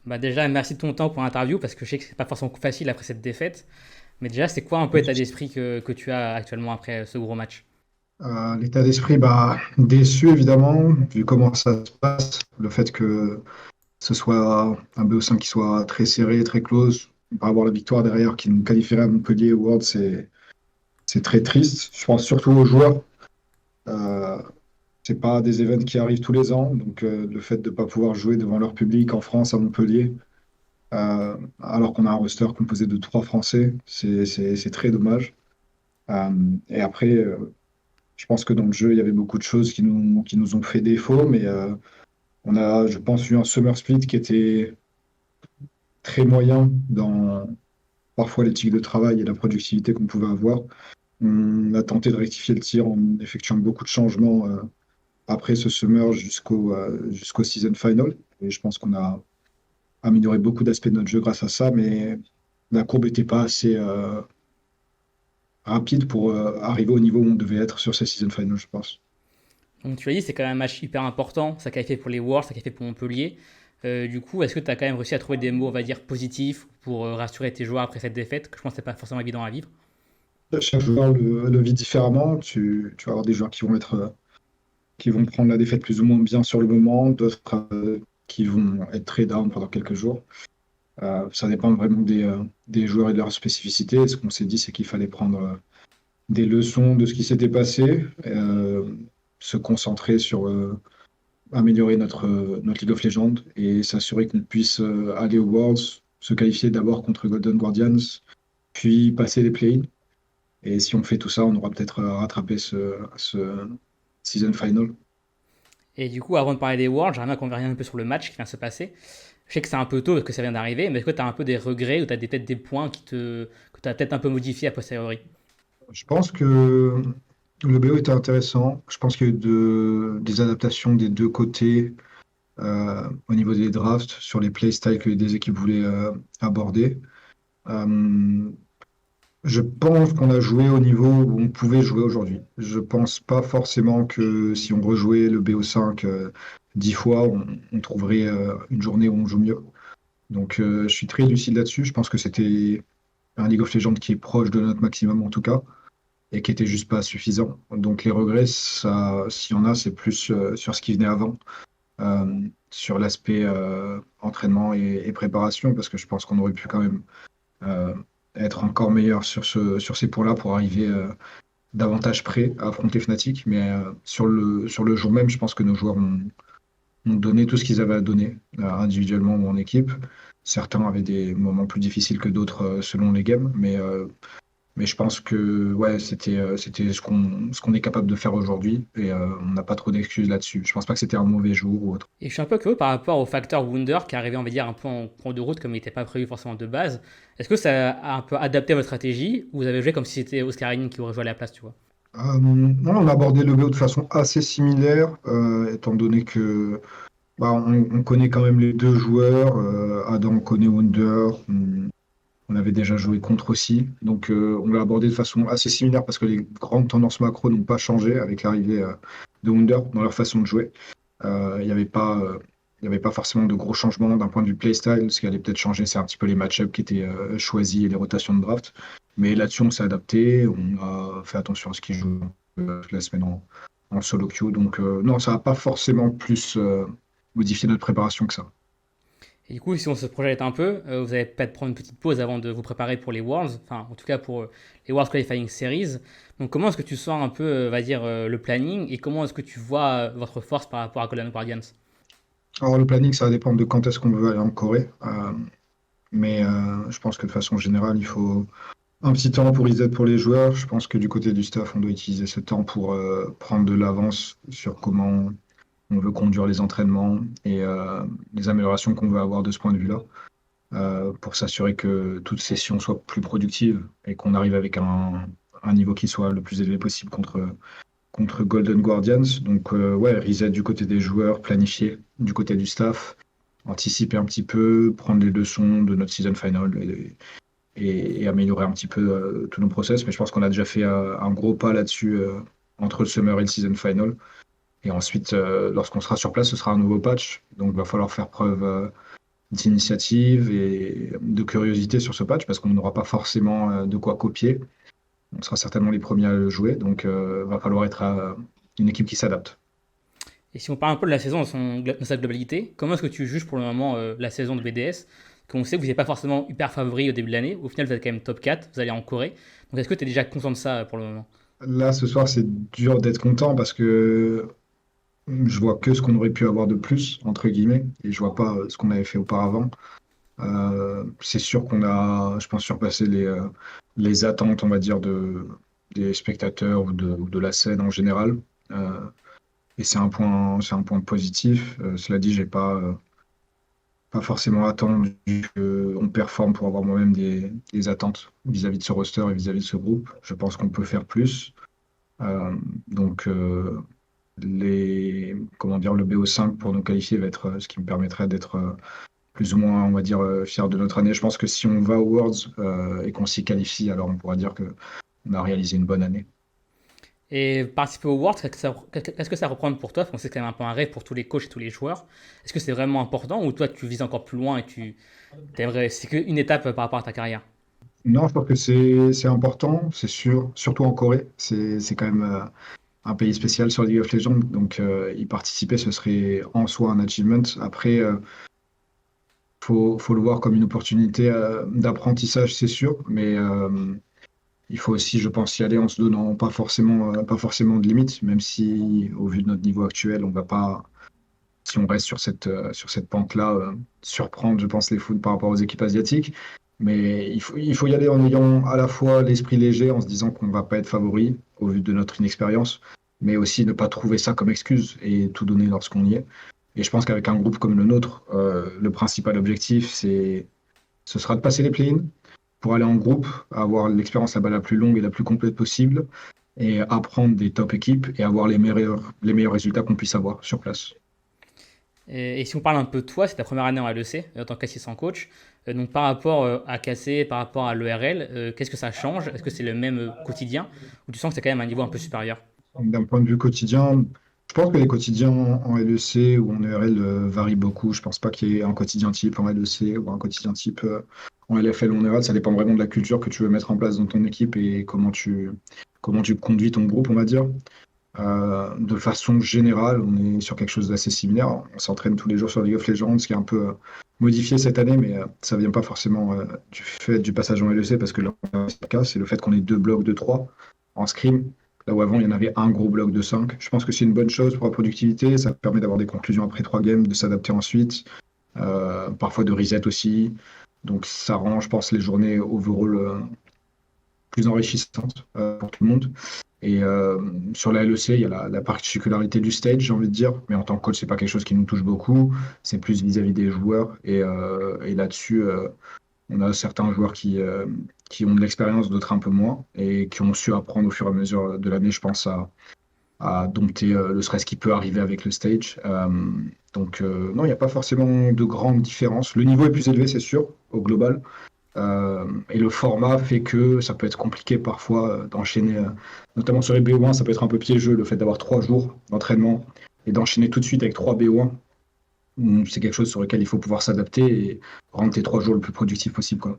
Bah déjà, merci de ton temps pour l'interview parce que je sais que c'est pas forcément facile après cette défaite. Mais déjà, c'est quoi un peu l'état d'esprit que tu as actuellement après ce gros match? L'état d'esprit, bah, déçu évidemment, vu comment ça se passe, le fait que ce soit un BO5 qui soit très serré, très close, pas avoir la victoire derrière qui nous qualifierait à Montpellier au World, c'est très triste. Je pense surtout aux joueurs. Euh, c'est pas des événements qui arrivent tous les ans, donc le fait de ne pas pouvoir jouer devant leur public en France, à Montpellier, alors qu'on a un roster composé de trois Français, c'est très dommage. Euh, et après, je pense que dans le jeu, il y avait beaucoup de choses qui nous ont fait défaut, mais on a, je pense, eu un summer split qui était très moyen dans parfois l'éthique de travail et la productivité qu'on pouvait avoir. On a tenté de rectifier le tir en effectuant beaucoup de changements après ce summer jusqu'au season final. Et je pense qu'on a amélioré beaucoup d'aspects de notre jeu grâce à ça, mais la courbe n'était pas assez rapide pour arriver au niveau où on devait être sur ces season finals, je pense. Donc tu as dit, c'est quand même un match hyper important, ça qualifié pour les Worlds, ça qualifié pour Montpellier. Du coup, est-ce que tu as quand même réussi à trouver des mots, on va dire, positifs pour rassurer tes joueurs après cette défaite, que je pense que c'est pas forcément évident à vivre? Chaque joueur le vit différemment. Tu vas avoir des joueurs qui vont prendre la défaite plus ou moins bien sur le moment, d'autres qui vont être très down pendant quelques jours. Ça dépend vraiment des joueurs et de leur spécificité. Et ce qu'on s'est dit, c'est qu'il fallait prendre des leçons de ce qui s'était passé, se concentrer sur améliorer notre League of Legends et s'assurer qu'on puisse aller aux Worlds, se qualifier d'abord contre Golden Guardians, puis passer les play-ins. Et si on fait tout ça, on aura peut-être rattrapé ce season final. Et du coup, avant de parler des Worlds, j'aimerais bien qu'on revienne un peu sur le match qui vient de se passer. Je sais que c'est un peu tôt parce que ça vient d'arriver, mais est-ce que tu as un peu des regrets ou tu as peut-être des points que tu as peut-être un peu modifiés a posteriori? Je pense que le BO était intéressant. Je pense qu'il y a eu des adaptations des deux côtés au niveau des drafts sur les playstyles que les équipes voulaient aborder. Euh, je pense qu'on a joué au niveau où on pouvait jouer aujourd'hui. Je pense pas forcément que si on rejouait le BO5 10 fois, on trouverait une journée où on joue mieux. Donc je suis très lucide là-dessus. Je pense que c'était un League of Legends qui est proche de notre maximum en tout cas et qui était juste pas suffisant. Donc les regrets, ça, s'il y en a, c'est plus sur ce qui venait avant, sur l'aspect entraînement et préparation, parce que je pense qu'on aurait pu quand même euh, être encore meilleur sur ces points-là pour arriver davantage prêt à affronter Fnatic. Mais sur le jour même, je pense que nos joueurs ont donné tout ce qu'ils avaient à donner, individuellement ou en équipe. Certains avaient des moments plus difficiles que d'autres selon les games, mais je pense que ouais, c'était ce qu'on est capable de faire aujourd'hui et on n'a pas trop d'excuses là-dessus. Je pense pas que c'était un mauvais jour ou autre. Et je suis un peu curieux par rapport au facteur Wunder qui est arrivé, on va dire, un peu en cours de route, comme il n'était pas prévu forcément de base. Est-ce que ça a un peu adapté votre stratégie ou vous avez joué comme si c'était Oscarine qui aurait joué à la place, tu vois? Non, on a abordé le BO de façon assez similaire, étant donné que bah, on connaît quand même les deux joueurs. Adam connaît Wunder, on avait déjà joué contre aussi. Donc on l'a abordé de façon assez similaire parce que les grandes tendances macro n'ont pas changé avec l'arrivée de Wunder dans leur façon de jouer. Il n'y avait pas forcément de gros changements d'un point de vue playstyle. Ce qui allait peut-être changer, c'est un petit peu les match-ups qui étaient choisis et les rotations de draft. Mais là-dessus, on s'est adapté. On a fait attention à ce qu'ils jouent toute la semaine en solo queue. Donc, non, ça n'a pas forcément plus modifié notre préparation que ça. Et du coup, si on se projette un peu, vous allez peut-être prendre une petite pause avant de vous préparer pour les Worlds, enfin en tout cas pour les Worlds Qualifying Series. Donc comment est-ce que tu sens un peu, on va dire, le planning et comment est-ce que tu vois votre force par rapport à Golden Guardians? Alors, le planning, ça va dépendre de quand est-ce qu'on veut aller en Corée. Mais je pense que de façon générale, il faut un petit temps pour reset pour les joueurs. Je pense que du côté du staff, on doit utiliser ce temps pour prendre de l'avance sur comment on veut conduire les entraînements et les améliorations qu'on veut avoir de ce point de vue-là, pour s'assurer que toute session soit plus productive et qu'on arrive avec un niveau qui soit le plus élevé possible contre Golden Guardians. Donc ouais, reset du côté des joueurs, planifier du côté du staff, anticiper un petit peu, prendre les leçons de notre season final et améliorer un petit peu tous nos process. Mais je pense qu'on a déjà fait un gros pas là-dessus entre le summer et le season final. Et ensuite, lorsqu'on sera sur place, ce sera un nouveau patch. Donc, il va falloir faire preuve d'initiative et de curiosité sur ce patch parce qu'on n'aura pas forcément de quoi copier. On sera certainement les premiers à le jouer, donc va falloir être une équipe qui s'adapte. Et si on parle un peu de la saison dans sa globalité, comment est-ce que tu juges pour le moment la saison de BDS? Qu'on sait que vous n'êtes pas forcément hyper favori au début de l'année. Au final, vous êtes quand même top 4, vous allez en Corée. Donc est-ce que tu es déjà content de ça pour le moment? Là, ce soir, c'est dur d'être content parce que je vois que ce qu'on aurait pu avoir de plus, entre guillemets, et je vois pas ce qu'on avait fait auparavant. C'est sûr qu'on a, je pense, surpassé les attentes, on va dire, des spectateurs ou de la scène en général. Euh, et c'est un point positif. Cela dit, j'ai pas forcément attendu qu'on performe pour avoir moi-même des attentes vis-à-vis de ce roster et vis-à-vis de ce groupe. Je pense qu'on peut faire plus. Euh, donc, comment dire, le BO5 pour nous qualifier va être ce qui me permettrait d'être plus ou moins, on va dire, fier de notre année. Je pense que si on va aux Worlds et qu'on s'y qualifie, alors on pourra dire qu'on a réalisé une bonne année. Et participer aux Worlds, qu'est-ce que ça représente pour toi? Parce qu'on sait que c'est quand même un peu un rêve pour tous les coachs et tous les joueurs. Est-ce que c'est vraiment important ou toi tu vises encore plus loin et tu t'aimerais, c'est qu'une étape par rapport à ta carrière? Non, je pense que c'est important, c'est sûr, surtout en Corée. C'est quand même un pays spécial sur League of Legends, donc y participer, ce serait en soi un achievement. Après, faut le voir comme une opportunité d'apprentissage, c'est sûr, mais il faut aussi, je pense, y aller en se donnant pas forcément de limites, même si, au vu de notre niveau actuel, on va pas, si on reste sur cette pente-là, surprendre, je pense, les foot par rapport aux équipes asiatiques. Mais il faut y aller en ayant à la fois l'esprit léger, en se disant qu'on ne va pas être favori, au vu de notre inexpérience, mais aussi ne pas trouver ça comme excuse et tout donner lorsqu'on y est. Et je pense qu'avec un groupe comme le nôtre, le principal objectif, ce sera de passer les play-ins pour aller en groupe, avoir l'expérience là-bas la plus longue et la plus complète possible, et apprendre des top équipes et avoir les meilleurs résultats qu'on puisse avoir sur place. Et si on parle un peu de toi, c'est ta première année en LEC en tant qu'assistant coach. Donc par rapport à KC, par rapport à l'ERL, qu'est-ce que ça change? Est-ce que c'est le même quotidien ou tu sens que c'est quand même un niveau un peu supérieur? D'un point de vue quotidien, je pense que les quotidiens en LEC ou en ERL varient beaucoup. Je pense pas qu'il y ait un quotidien type en LEC ou un quotidien type en LFL ou en ERL. Ça dépend vraiment de la culture que tu veux mettre en place dans ton équipe et comment tu conduis ton groupe, on va dire. De façon générale, on est sur quelque chose d'assez similaire. On s'entraîne tous les jours sur League of Legends, ce qui est un peu modifié cette année, mais ça vient pas forcément du fait du passage en LEC, parce que là, c'est pas le cas. C'est le fait qu'on ait deux blocs de trois en scrim, là où avant, il y en avait un gros bloc de 5. Je pense que c'est une bonne chose pour la productivité. Ça permet d'avoir des conclusions après trois games, de s'adapter ensuite, parfois de reset aussi. Donc ça rend, je pense, les journées overall plus enrichissante pour tout le monde. Et sur la LEC, il y a la particularité du stage, j'ai envie de dire, mais en tant que coach, c'est pas quelque chose qui nous touche beaucoup. C'est plus vis-à-vis des joueurs. Et là-dessus, on a certains joueurs qui ont de l'expérience, d'autres un peu moins, et qui ont su apprendre au fur et à mesure de l'année, je pense, à dompter le stress qui peut arriver avec le stage. Non, il n'y a pas forcément de grandes différences. Le niveau est plus élevé, c'est sûr, au global. Et le format fait que ça peut être compliqué parfois d'enchaîner, notamment sur les BO1, ça peut être un peu piégeux le fait d'avoir 3 jours d'entraînement et d'enchaîner tout de suite avec 3 BO1. C'est quelque chose sur lequel il faut pouvoir s'adapter et rendre tes 3 jours le plus productif possible, quoi.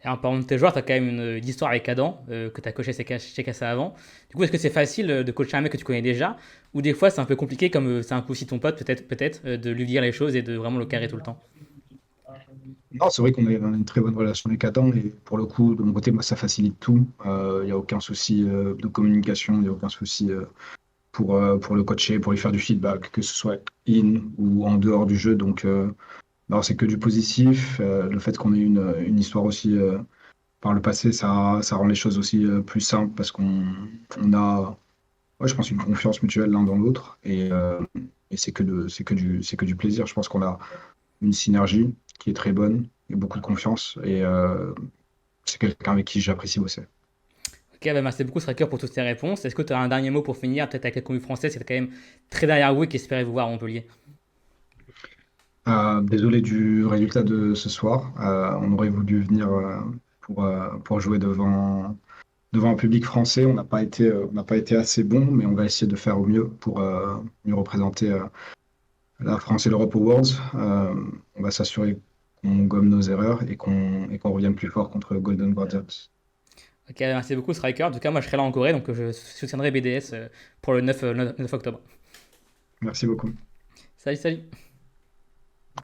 Et en parlant de tes joueurs, tu as quand même une histoire avec Adam, que tu as coaché chez Casa avant. Du coup, est-ce que c'est facile de coacher un mec que tu connais déjà? Ou des fois, c'est un peu compliqué, comme c'est un peu aussi ton pote, peut-être, de lui dire les choses et de vraiment le carrer tout le temps? Non, c'est vrai qu'on a une très bonne relation avec Adam et pour le coup, de mon côté, moi, ça facilite tout. Il n'y a aucun souci de communication, il n'y a aucun souci pour le coacher, pour lui faire du feedback, que ce soit in ou en dehors du jeu. Donc, non, c'est que du positif. Le fait qu'on ait une histoire aussi par le passé, ça rend les choses aussi plus simples parce on a, ouais, je pense, une confiance mutuelle l'un dans l'autre et c'est que du plaisir. Je pense qu'on a une synergie qui est très bonne et beaucoup de confiance et c'est quelqu'un avec qui j'apprécie bosser. Ok, bah merci beaucoup, Striker, pour toutes tes réponses. Est-ce que tu as un dernier mot pour finir, peut-être avec la commu française, c'est quand même très derrière vous et qui espérait vous voir à Montpellier? Désolé du résultat de ce soir. On aurait voulu venir pour jouer devant un public français. On n'a pas été assez bon, mais on va essayer de faire au mieux pour mieux représenter la France et l'Europe Awards. On va s'assurer qu'on gomme nos erreurs et qu'on revienne plus fort contre Golden Guardians. Ok, merci beaucoup, Striker. En tout cas, moi, je serai là en Corée, donc je soutiendrai BDS pour le 9 octobre. Merci beaucoup. Salut, salut.